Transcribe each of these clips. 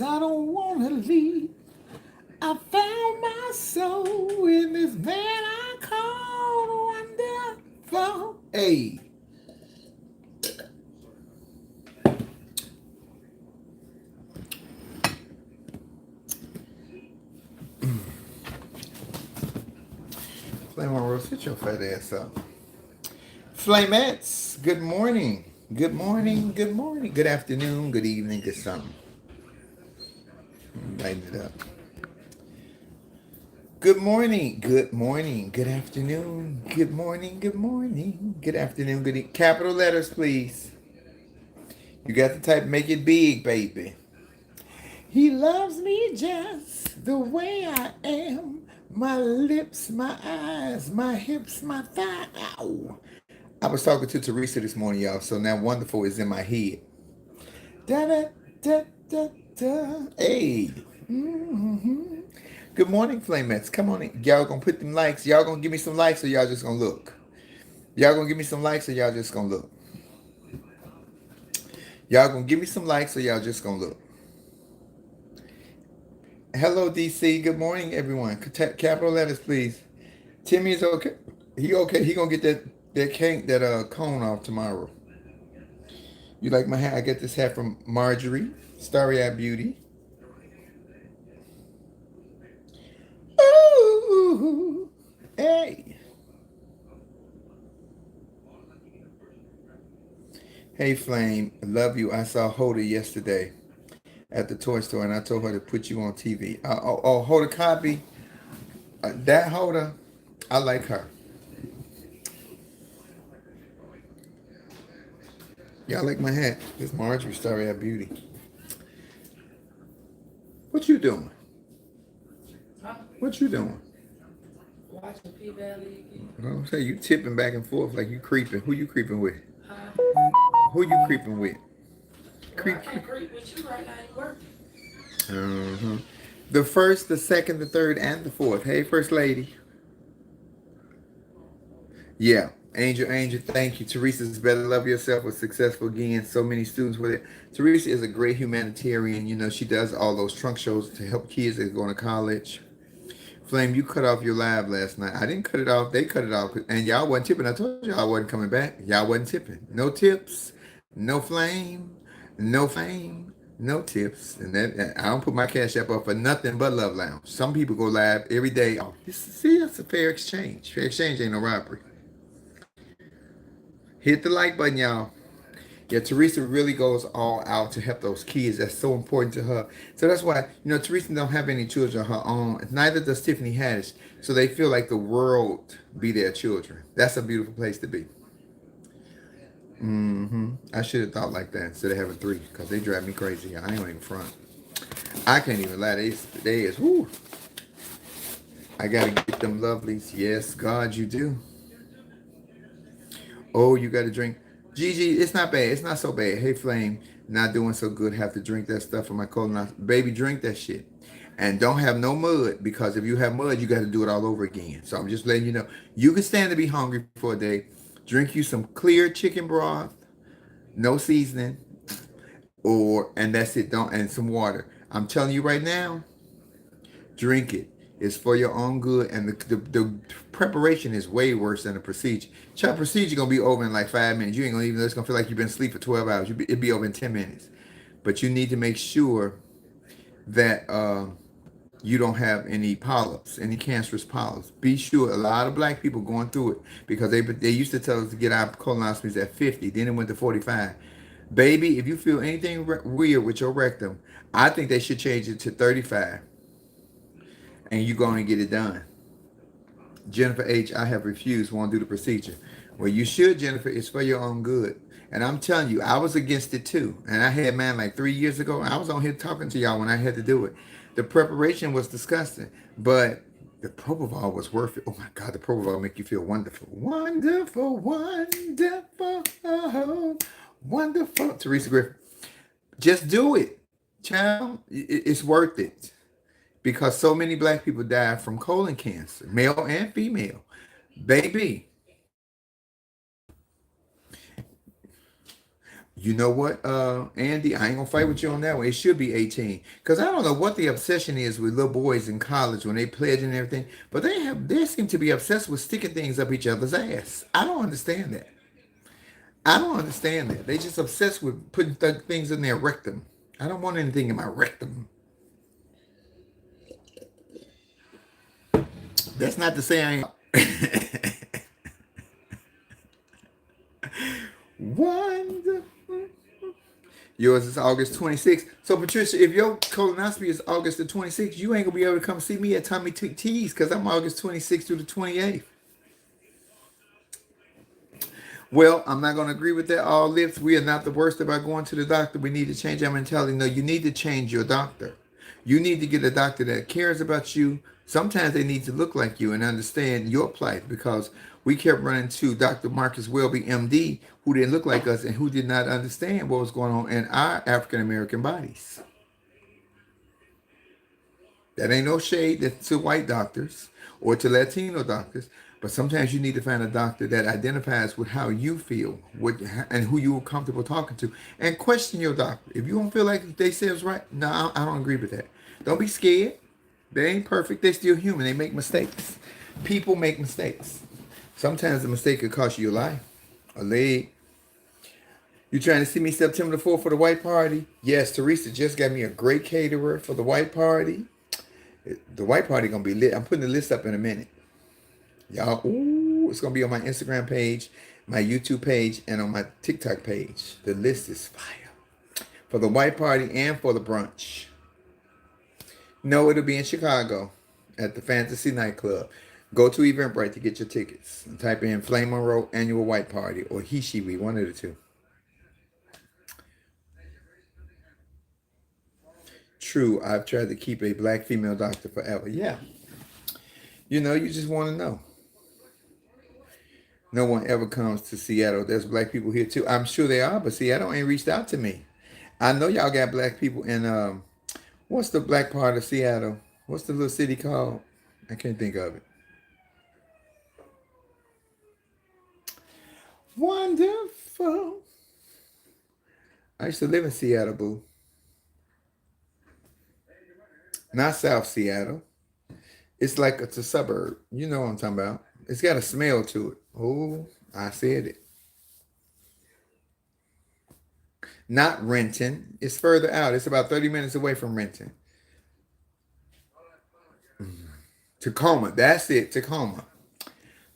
'cause I don't wanna leave. I found my soul in this man I call wonderful. Hey, Flame on Rose, sit your fat ass up. Flamettes, good morning. Good morning, good morning, good afternoon, good evening, good something. Lighten it up. Good morning, good morning, good afternoon, good morning, good afternoon, capital letters, please. You got to type, make it big, baby. He loves me just the way I am. My lips, my eyes, my hips, my thigh. Ow. I was talking to Teresa this morning, y'all, so now wonderful is in my head. Da da da da da. Hey. Mm-hmm. Good morning, Flamettes. Come on in. Y'all gonna put them likes. Y'all gonna give me some likes or y'all just gonna look? Y'all gonna give me some likes or y'all just gonna look? Y'all gonna give me some likes or y'all just gonna look? Hello, DC. Good morning, everyone. Capital letters, please. Timmy is okay. He okay. He gonna get that cone off tomorrow. You like my hat? I get this hat from Marjorie, Starry Eye Beauty. Ooh, hey. Hey, Flame. I love you. I saw Hoda yesterday at the toy store, and I told her to put you on TV. Hoda copy. That Hoda, I like her. Y'all like my hat? It's Marjorie, Starry Eye Beauty. What you doing? Huh? What you doing? Watching P Valley again. I'm saying you tipping back and forth like you creeping. Who you creeping with? Huh? Who you creeping with? Well, I can't creep with you right now. You working. Uh-huh. The first, the second, the third, and the fourth. Hey, First Lady. Yeah. Angel, thank you. Teresa's Better Love Yourself was successful again. So many students with it. Teresa is a great humanitarian. You know, she does all those trunk shows to help kids that are going to college. Flame, you cut off your live last night. I didn't cut it off. They cut it off. And y'all wasn't tipping. I told y'all I wasn't coming back. Y'all wasn't tipping. No tips. No flame. No fame. No tips. And that I don't put my cash app up for nothing but Love Lounge. Some people go live every day. Oh, see, that's a fair exchange. Fair exchange ain't no robbery. Hit the like button, y'all. Yeah, Teresa really goes all out to help those kids. That's so important to her. So that's why, Teresa don't have any children of her own. Neither does Tiffany Haddish. So they feel like the world be their children. That's a beautiful place to be. I should have thought like that instead of having three, because they drive me crazy. I ain't even front. I can't even lie. They is, whoo. I got to get them lovelies. Yes, God, you do. Oh, you got to drink. Gigi, it's not bad. It's not so bad. Hey, Flame, not doing so good. Have to drink that stuff for my colon. Baby, drink that shit. And don't have no mud, because if you have mud, you got to do it all over again. So I'm just letting you know. You can stand to be hungry for a day. Drink you some clear chicken broth, no seasoning, and that's it. Don't and some water. I'm telling you right now, drink it. It's for your own good, and the preparation is way worse than the procedure. Child, procedure gonna be over in like 5 minutes. You ain't gonna even. It's gonna feel like you've been asleep for 12 hours. It'd be over in 10 minutes. But you need to make sure that you don't have any polyps, any cancerous polyps. Be sure. A lot of black people going through it because they used to tell us to get our colonoscopies at 50. Then it went to 45. Baby, if you feel anything weird with your rectum, I think they should change it to 35, and you're going to get it done. Jennifer H., I have refused, won't do the procedure. Well, you should, Jennifer. It's for your own good. And I'm telling you, I was against it too. And I had mine like 3 years ago. I was on here talking to y'all when I had to do it. The preparation was disgusting, but the propofol was worth it. Oh my God, the propofol make you feel wonderful. Wonderful, wonderful, oh, wonderful. Teresa Griffin, just do it. Child, it's worth it. Because so many black people die from colon cancer, male and female. Baby, You know what, Andy? I ain't gonna fight with you on that one. It should be 18. Cause I don't know what the obsession is with little boys in college when they pledge and everything, but they seem to be obsessed with sticking things up each other's ass. I don't understand that. I don't understand that. They just obsessed with putting things in their rectum. I don't want anything in my rectum. That's not to say I ain't. Wonderful. Yours is August 26th. So, Patricia, if your colonoscopy is August the 26th, you ain't going to be able to come see me at Tommy T's because I'm August 26th through the 28th. Well, I'm not going to agree with that. All lifts, we are not the worst about going to the doctor. We need to change our mentality. No, you need to change your doctor. You need to get a doctor that cares about you. Sometimes they need to look like you and understand your plight because we kept running to Dr. Marcus Welby, MD, who didn't look like us and who did not understand what was going on in our African American bodies. That ain't no shade to white doctors or to Latino doctors, but sometimes you need to find a doctor that identifies with how you feel and who you are comfortable talking to, and question your doctor. If you don't feel like they say it's right, no, I don't agree with that. Don't be scared. They ain't perfect. They're still human. They make mistakes. People make mistakes. Sometimes a mistake could cost you your life, a leg. You trying to see me September the 4th for the white party? Yes, Teresa just got me a great caterer for the white party. The white party gonna be lit. I'm putting the list up in a minute. Y'all, ooh, it's gonna be on my Instagram page, my YouTube page, and on my TikTok page. The list is fire. For the white party and for the brunch. No, it'll be in Chicago at the Fantasy Nightclub. Go to Eventbrite to get your tickets. And type in Flame Monroe Annual White Party or Hishiwi, one of the two. True, I've tried to keep a black female doctor forever. Yeah. You know, you just want to know. No one ever comes to Seattle. There's black people here too. I'm sure they are, but Seattle ain't reached out to me. I know y'all got black people in what's the black part of Seattle? What's the little city called? I can't think of it. Wonderful. I used to live in Seattle, boo. Not South Seattle. It's like it's a suburb. You know what I'm talking about. It's got a smell to it. Oh, I said it. Not Renton. It's further out. It's about 30 minutes away from Renton. Tacoma. That's it. Tacoma.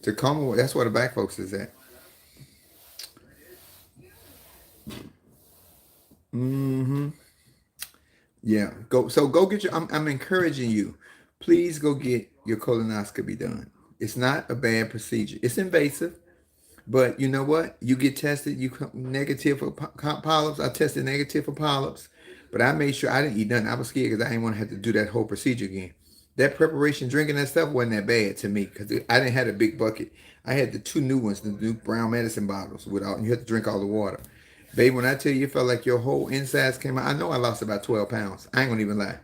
Tacoma. That's where the black folks is at. Mm-hmm. Yeah. Go. So go get your. I'm encouraging you. Please go get your colonoscopy done. It's not a bad procedure. It's invasive. But you know what? You get tested. You come negative for polyps. I tested negative for polyps, but I made sure I didn't eat nothing. I was scared because I didn't want to have to do that whole procedure again. That preparation, drinking that stuff wasn't that bad to me because I didn't have a big bucket. I had the two new ones, the new brown medicine bottles without. You had to drink all the water. Babe, when I tell you, it felt like your whole insides came out. I know I lost about 12 pounds. I ain't gonna even lie.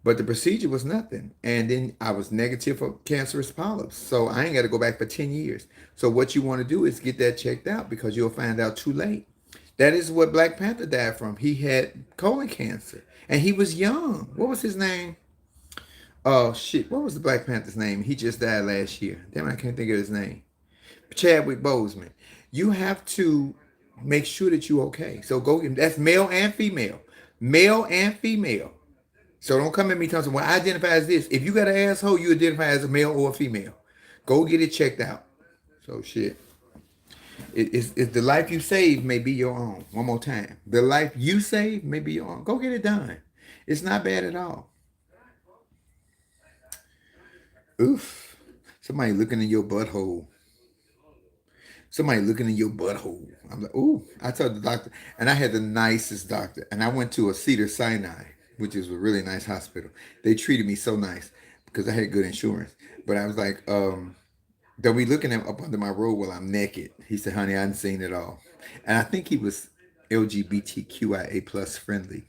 But the procedure was nothing. And then I was negative for cancerous polyps. So I ain't got to go back for 10 years. So what you want to do is get that checked out because you'll find out too late. That is what Black Panther died from. He had colon cancer. And he was young. What was his name? Oh, shit. What was the Black Panther's name? He just died last year. Damn, I can't think of his name. Chadwick Boseman. You have to make sure that you're okay. So go, that's male and female. Male and female. So don't come at me telling me, well, I identify as this. If you got an asshole, you identify as a male or a female. Go get it checked out. So shit. It's the life you save may be your own. One more time. The life you save may be your own. Go get it done. It's not bad at all. Oof. Somebody looking in your butthole. Somebody looking in your butthole. I'm like, ooh. I told the doctor, and I had the nicest doctor. And I went to a Cedar Sinai, which is a really nice hospital. They treated me so nice because I had good insurance. But I was like, they'll be looking at up under my robe while I'm naked. He said, honey, I hadn't seen it all. And I think he was LGBTQIA plus friendly.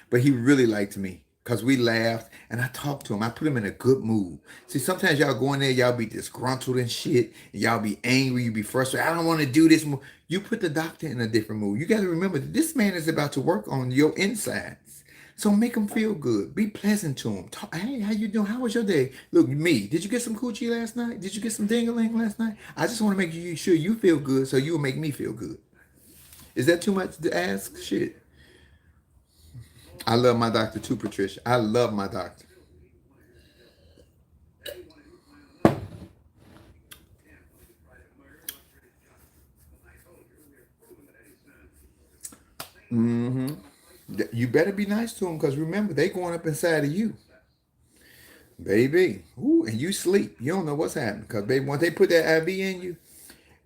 But he really liked me. because we laughed and I talked to him. I put him in a good mood. See, sometimes y'all go in there, y'all be disgruntled and shit, and y'all be angry, you be frustrated. I don't want to do this. You put the doctor in a different mood. You got to remember that this man is about to work on your insides. So make him feel good. Be pleasant to him. Talk, hey, how you doing? How was your day? Look, me. Did you get some coochie last night? Did you get some ding-a-ling last night? I just want to make sure you feel good, so you'll make me feel good. Is that too much to ask? Shit. I love my doctor too, Patricia. I love my doctor. Mm-hmm. You better be nice to them because remember, they going up inside of you. Baby. Ooh, and you sleep. You don't know what's happening. Because baby, once they put that IV in you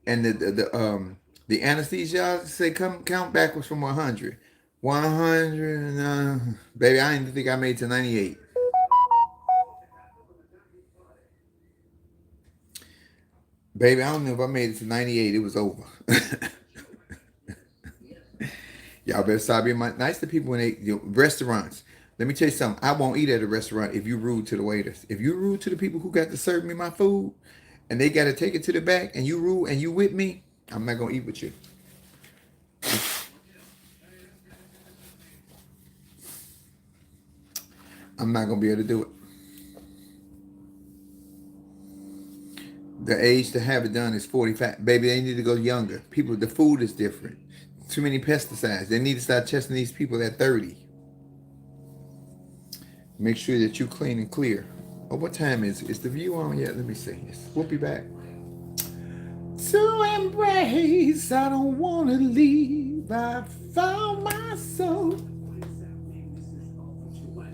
and the anesthesia say come count backwards from 100. 100 baby, I didn't think I made it to 98. Baby, I don't know if I made it to 98. It was over. Y'all better stop being nice to people when restaurants. Let me tell you something. I won't eat at a restaurant if you rude to the waiters. If you rude to the people who got to serve me my food, and they got to take it to the back, and you rude and you with me, I'm not gonna eat with you. I'm not gonna be able to do it. The age to have it done is 45. Baby, they need to go younger. People, the food is different. Too many pesticides. They need to start testing these people at 30. Make sure that you clean and clear. Oh, what time is it? Is the view on yet? Let me see. We'll be back. To embrace, I don't want to leave. I found my soul.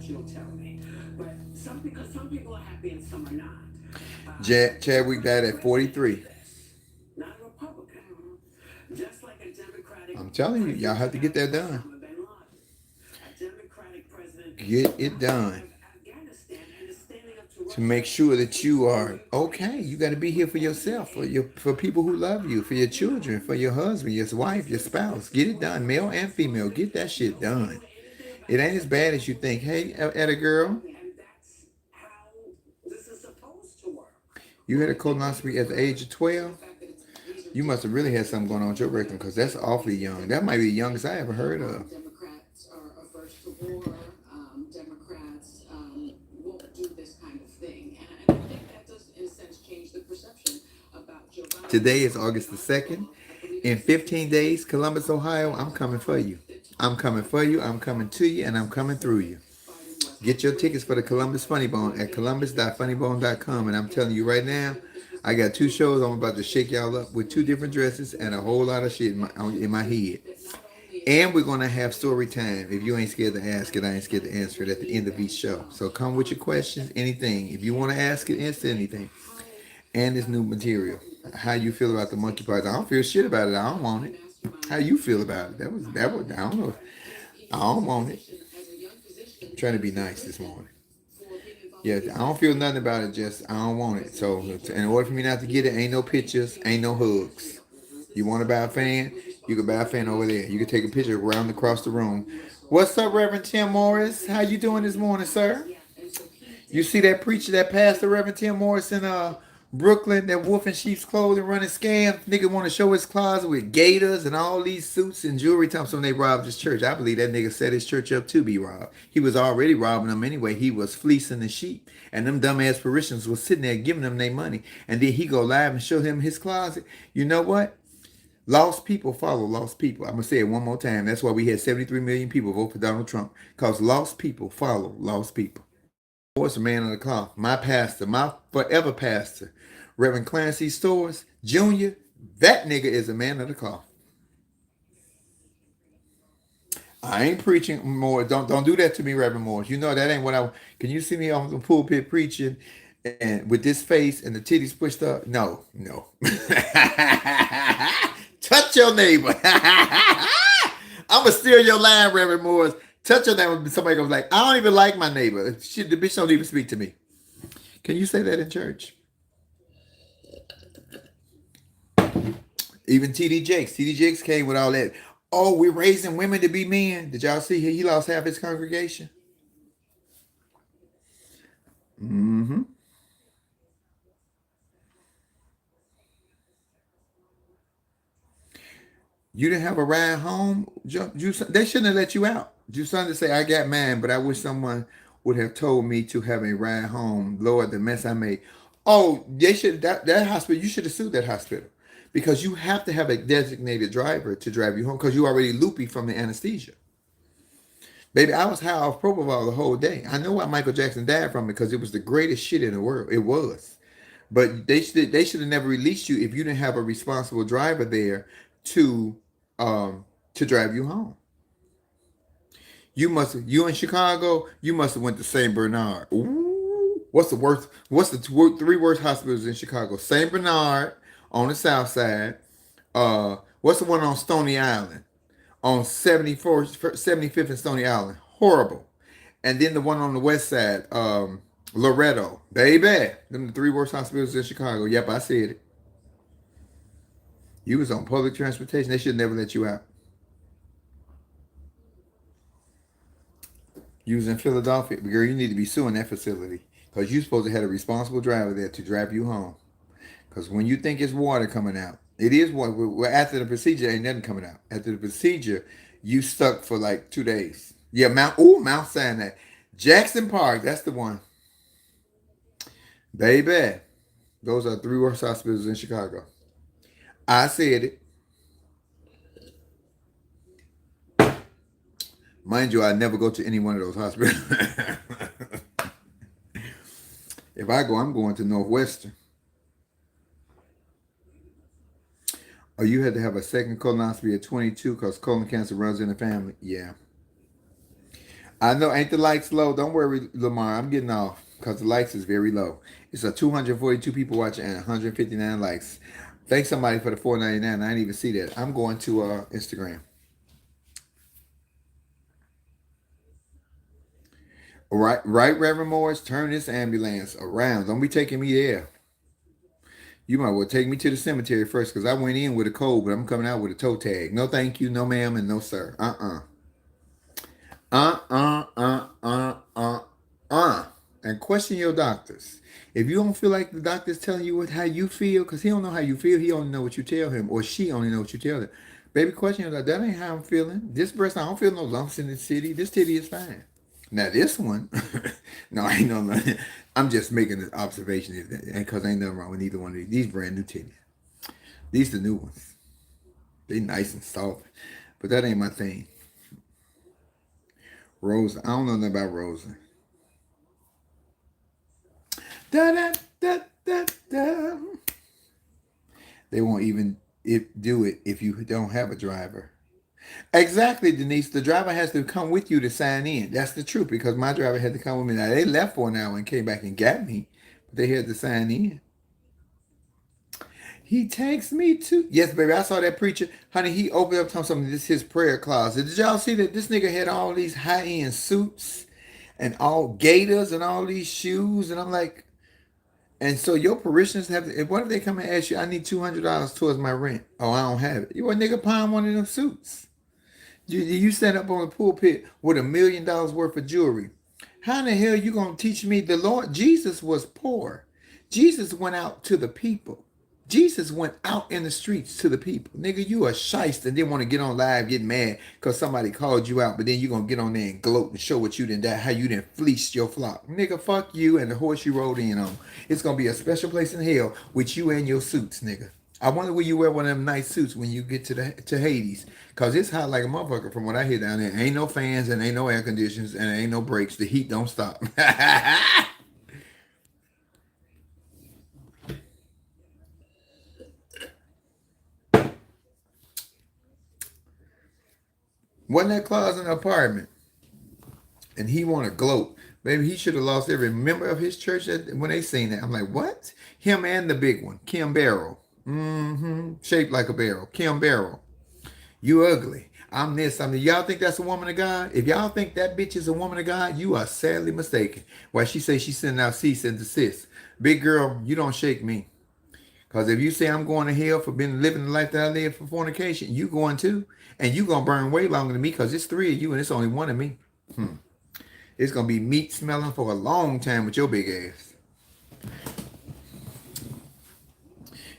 You'll tell me. But some people are happy and some are not. Chadwick died at 43. Not a Republican. Just like a Democratic. I'm telling you, y'all have to get that done. Get it done. To make sure that you are okay. You got to be here for yourself, for people who love you, for your children, for your husband, your wife, your spouse. Get it done, male and female. Get that shit done. It ain't as bad as you think. Hey, at a girl, you had a colonoscopy at the age of 12. You must have really had something going on with your rectum because that's awfully young. That might be the youngest I ever heard of. Democrats are averse to war. Democrats won't do this kind of thing. And I think that does, in a sense, change the perception about Joe Biden. Today is August the 2nd. In 15 days, Columbus, Ohio, I'm coming for you. I'm coming for you. I'm coming to you. And I'm coming through you. Get your tickets for the Columbus Funny Bone at columbus.funnybone.com. And I'm telling you right now, I got 2 shows. I'm about to shake y'all up with 2 different dresses and a whole lot of shit in my head. And we're going to have story time. If you ain't scared to ask it, I ain't scared to answer it at the end of each show. So come with your questions, anything. If you want to ask it, answer anything. And this new material. How you feel about the monkeypox? I don't feel shit about it. I don't want it. How you feel about it? That was I don't know. I don't want it. I'm trying to be nice this morning. Yeah, I don't feel nothing about it. Just I don't want it. So in order for me not to get it, ain't no pictures, ain't no hugs. You want to buy a fan? You can buy a fan over there. You can take a picture around across the room. What's up, Reverend Tim Morris? How you doing this morning, sir? You see that preacher, that pastor, Reverend Tim Morris in Brooklyn, that wolf in sheep's clothing running scams? Nigga want to show his closet with gators and all these suits and jewelry. Thompson, they robbed his church. I believe that nigga set his church up to be robbed. He was already robbing them anyway. He was fleecing the sheep. And them dumbass parishioners was sitting there giving them their money. And then he go live and show him his closet. You know what? Lost people follow lost people. I'm going to say it one more time. That's why we had 73 million people vote for Donald Trump. Because lost people follow lost people. What's a man of the cloth? My pastor, my forever pastor, Reverend Clancy Stores Jr., that nigga is a man of the cloth. I ain't preaching more. Don't do that to me, Reverend Morris. You know that ain't what I. Can you see me on the pulpit preaching and with this face and the titties pushed up? No. Touch your neighbor. I'ma steal your line, Reverend Morris. Touch your neighbor. Somebody goes like, I don't even like my neighbor. The bitch don't even speak to me. Can you say that in church? Even TD Jakes. TD Jakes came with all that. Oh, we're raising women to be men. Did y'all see he lost half his congregation? Mm-hmm. You didn't have a ride home. They shouldn't have let you out. You son to say, I got mine, but I wish someone would have told me to have a ride home. Lord, the mess I made. Oh, they should that hospital. You should have sued that hospital because you have to have a designated driver to drive you home because you already loopy from the anesthesia. Baby, I was high off propofol the whole day. I know why Michael Jackson died from it because it was the greatest shit in the world. It was. But they should have never released you if you didn't have a responsible driver there to um to drive you home. You in Chicago, you must have went to St. Bernard. Ooh, what's the worst? What's the three worst hospitals in Chicago? St. Bernard on the south side. What's the one on Stony Island? On 74th, 75th and Stony Island. Horrible. And then the one on the west side, Loretto. Baby. Them the three worst hospitals in Chicago. Yep, I said it. You was on public transportation. They should never let you out. You was in Philadelphia. But girl, you need to be suing that facility. Because you supposed to have a responsible driver there to drive you home. Because when you think it's water coming out, it is water. Well, after the procedure, ain't nothing coming out. After the procedure, you stuck for like 2 days. Yeah, Mount Sinai. Jackson Park, that's the one. Baby. Those are three worst hospitals in Chicago. I said it. Mind you, I never go to any one of those hospitals. If I go, I'm going to Northwestern. Or you had to have a second colonoscopy at 22 because colon cancer runs in the family. Yeah. I know, ain't the lights low? Don't worry, Lamar. I'm getting off because the lights is very low. It's a 242 people watching and 159 likes. Thanks somebody for the 4.99. I didn't even see that. I'm going to Instagram. Right, Reverend Morris. Turn this ambulance around. Don't be taking me there. You might well take me to the cemetery first because I went in with a cold, but I'm coming out with a toe tag. No, thank you, no, ma'am, and no, sir. Uh uh uh uh uh uh. And question your doctors. If you don't feel like the doctor's telling you how you feel, because he don't know how you feel, he only know what you tell him, or she only know what you tell them. Baby, question your doctor. That ain't how I'm feeling. This breast, I don't feel no lumps in the city. This titty is fine. Now this one, no, I ain't no. I'm just making an observation, because ain't nothing wrong with either one of these. These brand new titties. These the new ones. They nice and soft, but that ain't my thing. Rosa, I don't know nothing about Rosa. Da da da da da. They won't even do it if you don't have a driver. Exactly, Denise. The driver has to come with you to sign in. That's the truth because my driver had to come with me. Now they left for an hour and came back and got me, but they had to sign in. He takes me to yes, baby. I saw that preacher, honey. He opened up something. This his prayer closet. Did y'all see that? This nigga had all these high end suits and all gaiters and all these shoes, and I'm like, and so your parishioners have. What if they come and ask you? I need $200 towards my rent. Oh, I don't have it. You a nigga pawn one of them suits. You stand up on the pulpit with $1 million worth of jewelry. How in the hell you gonna teach me? The Lord Jesus was poor. Jesus went out to the people. Jesus went out in the streets to the people. Nigga, you a shyster and didn't want to get on live, get mad because somebody called you out, but then you gonna get on there and gloat and show what you didn't die, how you didn't fleece your flock. Nigga, fuck you and the horse you rode in on. It's gonna be a special place in hell with you and your suits, nigga. I wonder will you wear one of them nice suits when you get to Hades. Cause it's hot like a motherfucker from what I hear down there. Ain't no fans and ain't no air conditions and ain't no brakes. The heat don't stop. Wasn't that clause in the apartment? And he want to gloat. Maybe he should have lost every member of his church when they seen that. I'm like, what? Him and the big one, Kim Barrel. Mm-hmm. Shaped like a barrel. Kim Barrel. You ugly. I'm this. I'm the. Y'all think that's a woman of God? If y'all think that bitch is a woman of God, you are sadly mistaken. Why she say she's sending out cease and desist. Big girl, you don't shake me. Because if you say I'm going to hell for being living the life that I live for fornication, you going too. And you going to burn way longer than me because it's three of you and it's only one of me. It's gonna be meat smelling for a long time with your big ass.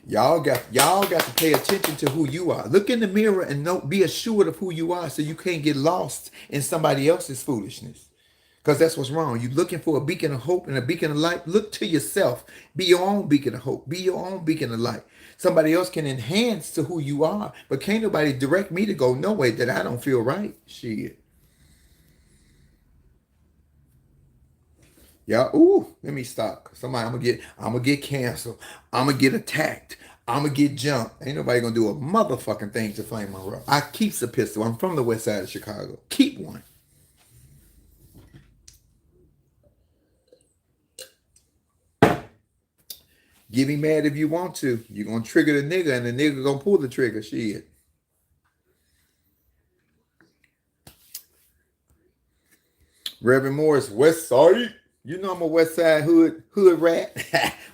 Y'all got to pay attention to who you are. Look in the mirror and be assured of who you are so you can't get lost in somebody else's foolishness. Because that's what's wrong. You're looking for a beacon of hope and a beacon of light. Look to yourself. Be your own beacon of hope. Be your own beacon of light. Somebody else can enhance to who you are, but can't nobody direct me to go no way that I don't feel right. Shit. Yeah, ooh, let me stop. Somebody, I'm gonna get canceled. I'm gonna get attacked. I'm gonna get jumped. Ain't nobody gonna do a motherfucking thing to Flame Monroe. I keeps a pistol. I'm from the west side of Chicago. Keep one. Get me mad if you want to. You're gonna trigger the nigga and the nigga gonna pull the trigger. Shit. Reverend Morris, West Side. You know I'm a West Side hood rat.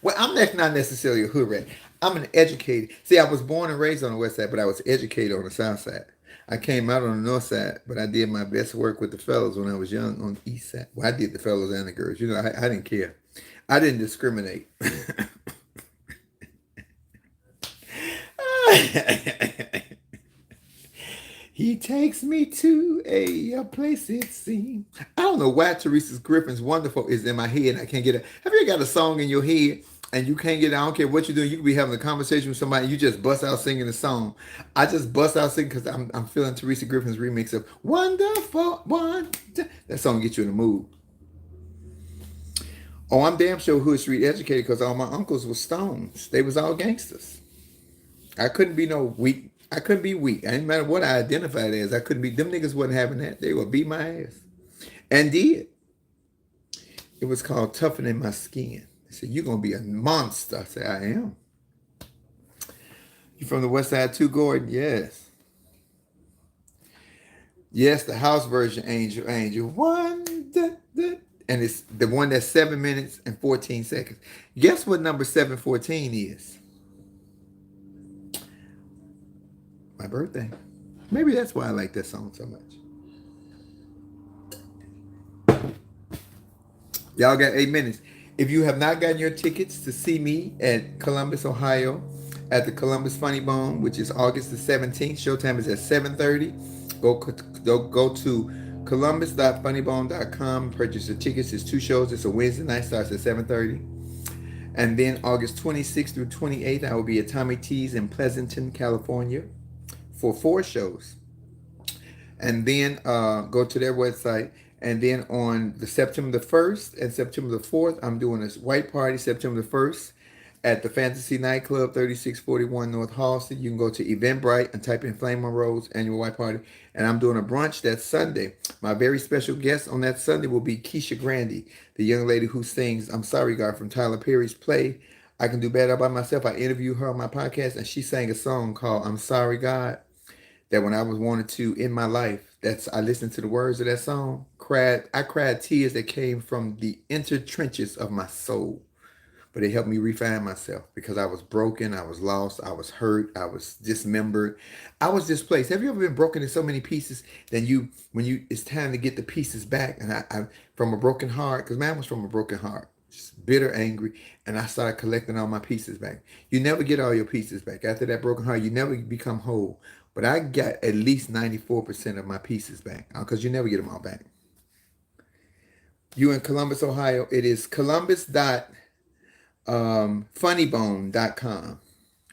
Well, I'm not necessarily a hood rat. I'm an educated. See, I was born and raised on the West Side, but I was educated on the South Side. I came out on the North Side, but I did my best work with the fellas when I was young on the East Side. Well, I did the fellas and the girls. You know, I didn't care. I didn't discriminate. He takes me to a place it seems. I don't know why Teresa Griffin's Wonderful is in my head. I can't get it. Have you got a song in your head and you can't get it? I don't care what you're doing. You could be having a conversation with somebody. You just bust out singing the song. I just bust out singing because I'm feeling Teresa Griffin's remix of Wonderful Wonder. That song gets you in the mood. Oh, I'm damn sure Hood Street educated because all my uncles were stones. They was all gangsters. I couldn't be no weak. I couldn't be weak. I didn't matter what I identified as. I couldn't be. Them niggas wasn't having that. They would beat my ass. And did. It was called Toughening My Skin. They said, you're going to be a monster. I said, I am. You from the West Side too, Gordon? Yes. Yes, the house version, Angel. And it's the one that's 7 minutes and 14 seconds. Guess what number 714 is? My birthday. Maybe that's why I like that song so much. Y'all got 8 minutes. If you have not gotten your tickets to see me at Columbus, Ohio, at the Columbus Funny Bone, which is August the 17th, showtime is at 7:30. Go to columbus.funnybone.com, purchase the tickets. It's 2 shows. It's a Wednesday night, starts at 7:30. And then August 26th through 28th, I will be at Tommy T's in Pleasanton, California for 4 shows. And then go to their website. And then on the September the 1st and September the 4th, I'm doing this white party September the 1st at the Fantasy Nightclub, 3641 North Halsted. You can go to Eventbrite and type in Flame Monroe's annual white party. And I'm doing a brunch that Sunday. My very special guest on that Sunday will be Keisha Grandy, the young lady who sings I'm Sorry God from Tyler Perry's play I Can Do Better By Myself. I interviewed her on my podcast, and she sang a song called I'm Sorry God, that when I was wanted to end my life, I listened to the words of that song, I cried tears that came from the inner trenches of my soul. But it helped me refine myself because I was broken, I was lost, I was hurt, I was dismembered, I was displaced. Have you ever been broken in so many pieces that it's time to get the pieces back? And I from a broken heart, because mine was from a broken heart, just bitter, angry, and I started collecting all my pieces back. You never get all your pieces back. After that broken heart, you never become whole. But I got at least 94% of my pieces back because you never get them all back. You in Columbus, Ohio, it is columbus.funnybone.com.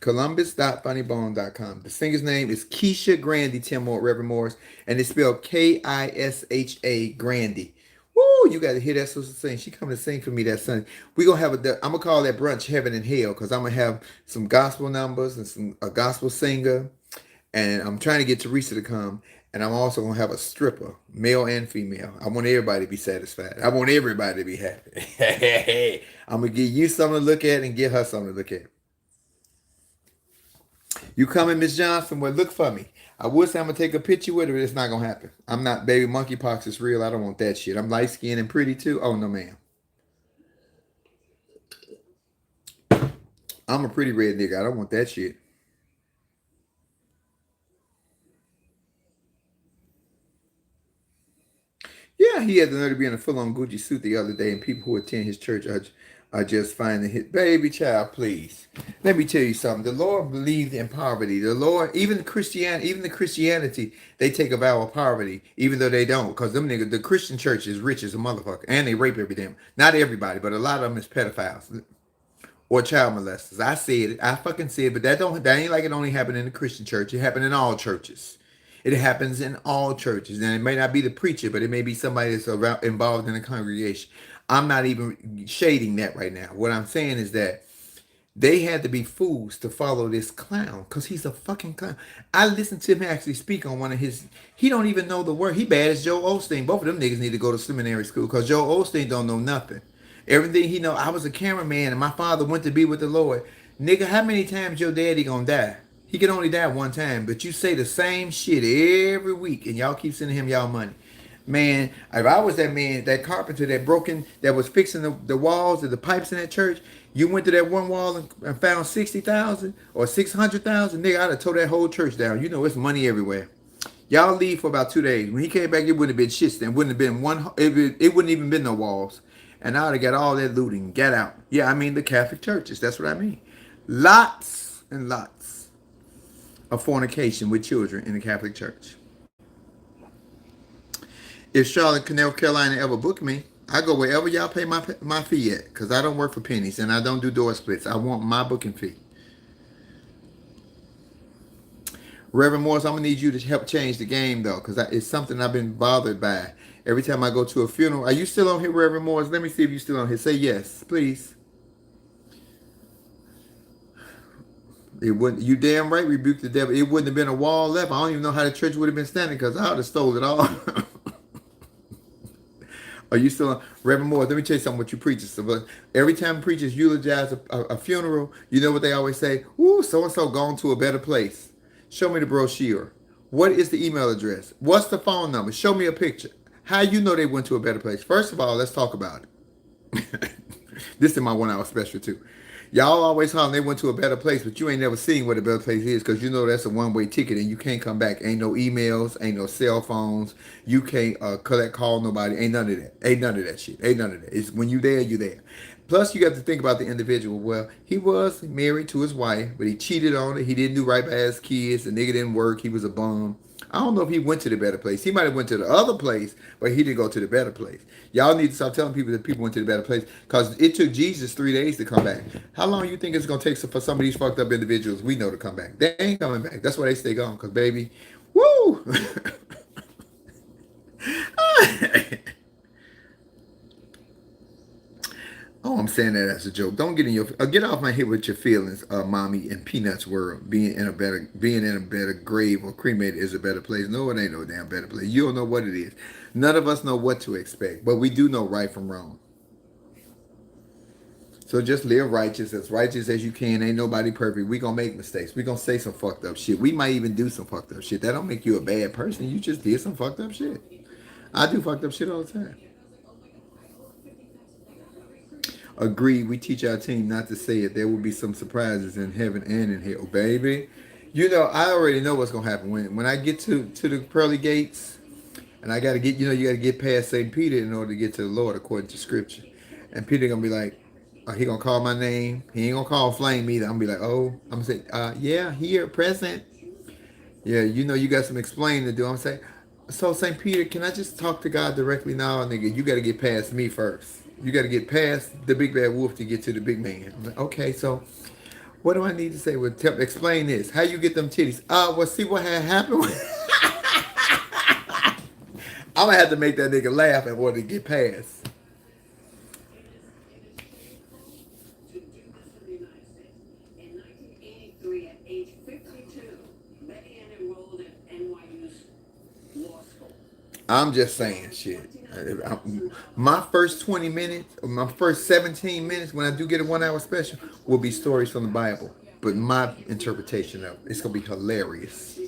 Columbus.funnybone.com. The singer's name is Keisha Grandy, Timor Reverend Morris, and it's spelled Kisha Grandy. Woo, you got to hear that sister sing. She coming to sing for me that Sunday. We're going to have I'm going to call that brunch Heaven and Hell because I'm going to have some gospel numbers and a gospel singer. And I'm trying to get Teresa to come. And I'm also going to have a stripper, male and female. I want everybody to be satisfied. I want everybody to be happy. I'm going to give you something to look at and give her something to look at. You coming, Miss Johnson? Well, look for me. I would say I'm going to take a picture with her, but it's not going to happen. I'm not, baby, monkeypox is real. I don't want that shit. I'm light-skinned and pretty, too. Oh, no, ma'am. I'm a pretty red nigga. I don't want that shit. Yeah, He had the nerve to be in a full-on Gucci suit the other day, and people who attend his church are just finding his baby child. Please, let me tell you something. The Lord believed in poverty. The Lord, even the Christianity, they take a vow of poverty, even though they don't, because them niggas, the Christian church is rich as a motherfucker, and they rape every damn. Not everybody, but a lot of them is pedophiles or child molesters. I said it. I fucking said it, but that ain't like it only happened in the Christian church. It happened in all churches. It happens in all churches. And it may not be the preacher, but it may be somebody that's around, involved in the congregation. I'm not even shading that right now. What I'm saying is that they had to be fools to follow this clown because he's a fucking clown. I listened to him actually speak on one of his. He don't even know the word. He bad as Joe Osteen. Both of them niggas need to go to seminary school because Joe Osteen don't know nothing. Everything he know. I was a cameraman and my father went to be with the Lord. Nigga, how many times your daddy gonna die? He can only die one time, but you say the same shit every week and y'all keep sending him y'all money. Man, if I was that man, that carpenter that was fixing the walls of the pipes in that church, you went to that one wall and found 60,000 or 600,000, nigga, I'd have tore that whole church down. You know, it's money everywhere. Y'all leave for about 2 days. When he came back, it wouldn't have been shit. Then wouldn't have been one. It wouldn't even been no walls, and I'd have got all that looting. Get out. Yeah, I mean the Catholic churches. That's what I mean. Lots and lots of fornication with children in the Catholic Church. If Charlotte, North Carolina ever book me, I go wherever y'all pay my fee at, because I don't work for pennies and I don't do door splits. I want my booking fee. Reverend Morris, I'm going to need you to help change the game, though, because it's something I've been bothered by. Every time I go to a funeral, are you still on here, Reverend Morris? Let me see if you're still on here. Say yes, please. It wouldn't. You damn right rebuke the devil. It wouldn't have been a wall left. I don't even know how the church would have been standing because I would have stole it all. Are you still on? Reverend Moore, let me tell you something what you preachers. So, but every time preachers eulogize a funeral, you know what they always say? Ooh, so-and-so gone to a better place. Show me the brochure. What is the email address? What's the phone number? Show me a picture. How you know they went to a better place? First of all, let's talk about it. This is my 1 hour special too. Y'all always holler they went to a better place, but you ain't never seen what a better place is because you know that's a one-way ticket and you can't come back. Ain't no emails, ain't no cell phones. You can't call nobody. Ain't none of that. Ain't none of that shit. Ain't none of that. It's when you there, you there. Plus, you got to think about the individual. Well, he was married to his wife, but he cheated on her. He didn't do right by his kids. The nigga didn't work. He was a bum. I don't know if he went to the better place. He might have went to the other place, but he didn't go to the better place. Y'all need to stop telling people that people went to the better place because it took Jesus 3 days to come back. How long you think it's going to take for some of these fucked up individuals we know to come back? They ain't coming back. That's why they stay gone because, baby, woo! Oh, I'm saying that as a joke. Don't get off my head with your feelings, mommy. In Peanuts world, being in a better grave or cremated is a better place. No, it ain't no damn better place. You don't know what it is. None of us know what to expect, but we do know right from wrong. So just live righteous as you can. Ain't nobody perfect. We gonna make mistakes. We gonna say some fucked up shit. We might even do some fucked up shit. That don't make you a bad person. You just did some fucked up shit. I do fucked up shit all the time. Agreed. We teach our team not to say it. There will be some surprises in heaven and in hell, baby. You know, I already know what's gonna happen when I get to the pearly gates, and I gotta get. You know, you gotta get past Saint Peter in order to get to the Lord according to Scripture. And Peter gonna be like, he gonna call my name. He ain't gonna call Flame either. I'm gonna be like, oh, I'm gonna say, yeah, here, present. Yeah, you know, you got some explaining to do. I'm saying, so Saint Peter, can I just talk to God directly now, nigga? You gotta get past me first. You got to get past the big bad wolf to get to the big man. I'm like, okay, so what do I need to say? Well, explain this. How you get them titties? Well, see what had happened? I'm going to have to make that nigga laugh in order to get past. I'm just saying shit. My first 20 minutes, or my first 17 minutes, when I do get a 1 hour special, will be stories from the Bible. But my interpretation of it, it's going to be hilarious.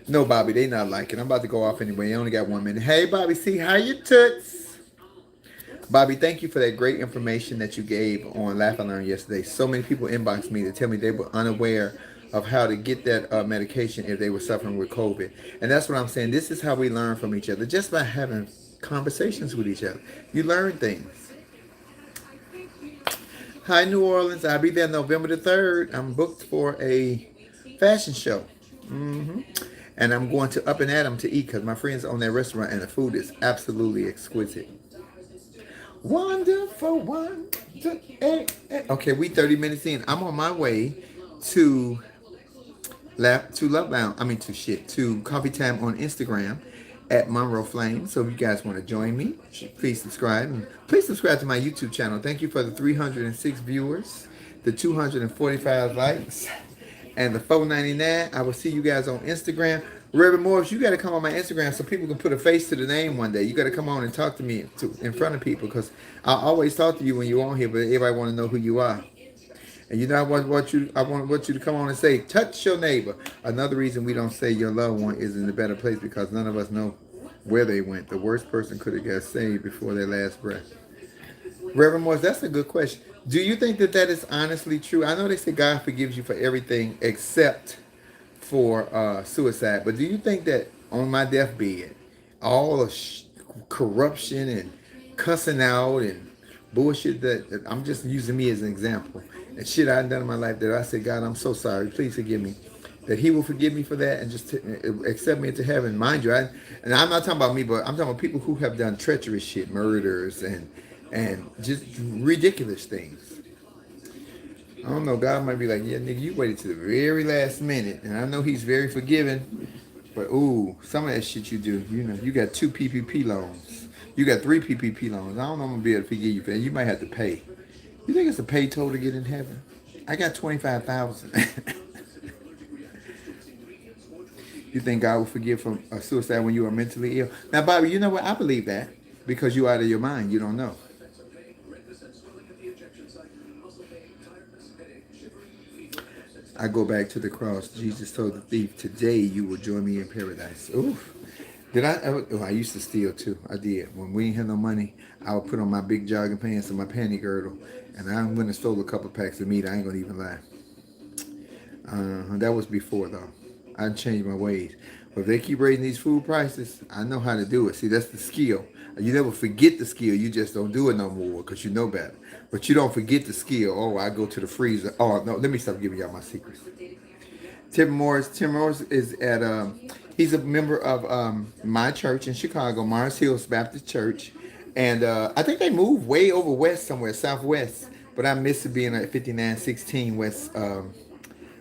No, Bobby, they not like it. I'm about to go off anyway. I only got 1 minute. Hey, Bobby, see how you toots. Bobby, thank you for that great information that you gave on Laugh and Learn yesterday. So many people inboxed me to tell me they were unaware of how to get that medication if they were suffering with COVID. And that's what I'm saying. This is how we learn from each other, just by having conversations with each other. You learn things. Hi, New Orleans. I'll be there November the 3rd. I'm booked for a fashion show. And I'm going to Up and Adam to eat because my friends own that restaurant and the food is absolutely exquisite. Wonderful, wonderful. Okay, we 30 minutes in. I'm on my way to Love Bound. I mean, to Coffee Time on Instagram at Monroe Flame. So if you guys want to join me, please subscribe. And please subscribe to my YouTube channel. Thank you for the 306 viewers, the 245 likes, and the 499. I will see you guys on Instagram. Reverend Morris, you got to come on my Instagram so people can put a face to the name one day. You got to come on and talk to me in front of people because I always talk to you when you're on here, but everybody want to know who you are. And you know, I want you to come on and say, touch your neighbor. Another reason we don't say your loved one is in a better place because none of us know where they went. The worst person could have got saved before their last breath. Reverend Morris, that's a good question. Do you think that that is honestly true? I know they say God forgives you for everything except for suicide, but do you think that on my deathbed, all the corruption and cussing out and bullshit that I'm just using me as an example and shit I've done in my life that I said, God, I'm so sorry. Please forgive me. That He will forgive me for that and just accept me into heaven. Mind you, and I'm not talking about me, but I'm talking about people who have done treacherous shit, murders and just ridiculous things. I don't know. God might be like, yeah, nigga, you waited to the very last minute, and I know He's very forgiving. But ooh, some of that shit you do, you know, you got 2 PPP loans, you got 3 PPP loans. I don't know if I'm gonna be able to forgive you for that. You might have to pay. You think it's a pay toll to get in heaven? I got 25,000. You think God will forgive from a suicide when you are mentally ill? Now, Bobby, you know what? I believe that because you're out of your mind. You don't know. I go back to the cross. Jesus told the thief, today you will join me in paradise. Oof. Did I ever? Oh, I used to steal too. I did. When we ain't had no money, I would put on my big jogging pants and my panty girdle, and I went and stole a couple packs of meat. I ain't gonna even lie. That was before though. I changed my ways. But if they keep raising these food prices, I know how to do it. See, that's the skill. You never forget the skill. You just don't do it no more because you know better. But you don't forget the skill. Oh, I go to the freezer. Oh no, let me stop giving y'all my secrets. Tim Morris. Tim Morris is at he's a member of my church in Chicago, Mars Hills Baptist Church, and I think they moved way over west somewhere, southwest. But I miss it being at 5916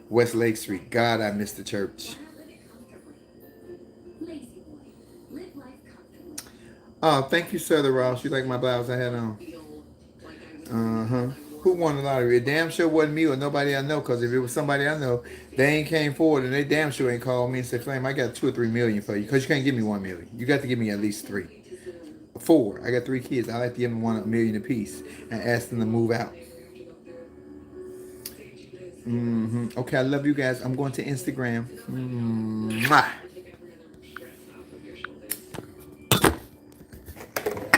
West Lake Street. God, I miss the church. Oh, thank you, Sir Ross. You like my blouse I had on? Uh-huh. Who won the lottery? It damn sure wasn't me or nobody I know, because if it was somebody I know, they ain't came forward and they damn sure ain't called me and said, Flame, I got 2 or 3 million for you. Because you can't give me 1 million. You got to give me at least 3. 4. I got 3 kids. I like to give them 1 million apiece and ask them to move out. Okay, I love you guys. I'm going to Instagram. Mwah.